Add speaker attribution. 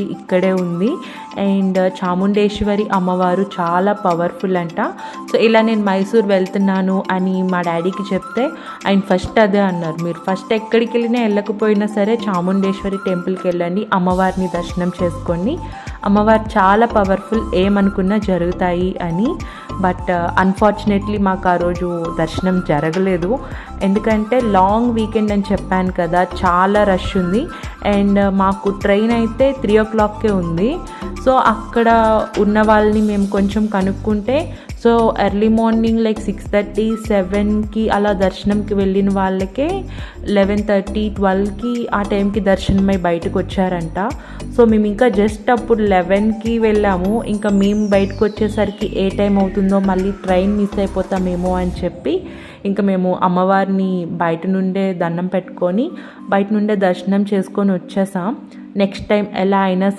Speaker 1: ఇక్కడే ఉంది. అండ్ చాముండేశ్వరి అమ్మవారు చాలా పవర్ఫుల్ అంట. సో ఇలా నేను మైసూర్ వెళ్తున్నాను అని మా డాడీకి చెప్తే ఆయన ఫస్ట్ అదే అన్నారు, మీరు ఫస్ట్ ఎక్కడికి వెళ్ళినా వెళ్ళకపోయినా సరే చాముండేశ్వరి టెంపుల్కి వెళ్ళండి, అమ్మవారిని దర్శనం చేసుకోండి, అమ్మవారు చాలా పవర్ఫుల్, ఏమనుకున్నా జరుగుతాయి అని. బట్ అన్ఫార్చునేట్లీ మాకు ఆ రోజు దర్శనం జరగలేదు. ఎందుకంటే లాంగ్ వీకెండ్ అని చెప్పాను కదా, చాలా రష్ ఉంది. అండ్ మాకు ట్రైన్ అయితే 3 o'clockకే ఉంది. సో అక్కడ ఉన్న వాళ్ళని మేము కొంచెం కనుక్కుంటే, సో ఎర్లీ మార్నింగ్ లైక్ 6:30, 7కి అలా దర్శనంకి వెళ్ళిన వాళ్ళకే 11:30, 12కి ఆ టైంకి దర్శనమై బయటకు వచ్చారంట. సో మేము ఇంకా జస్ట్ అప్పుడు 11కి వెళ్ళాము. ఇంకా మేము బయటకు వచ్చేసరికి ఏ టైం అవుతుందో, మళ్ళీ ట్రైన్ మిస్ అయిపోతామేమో అని చెప్పి ఇంకా మేము అమ్మవారిని బయట నుండే దండం పెట్టుకొని బయట నుండే దర్శనం చేసుకొని వచ్చేసాం. నెక్స్ట్ టైం ఎలా అయినా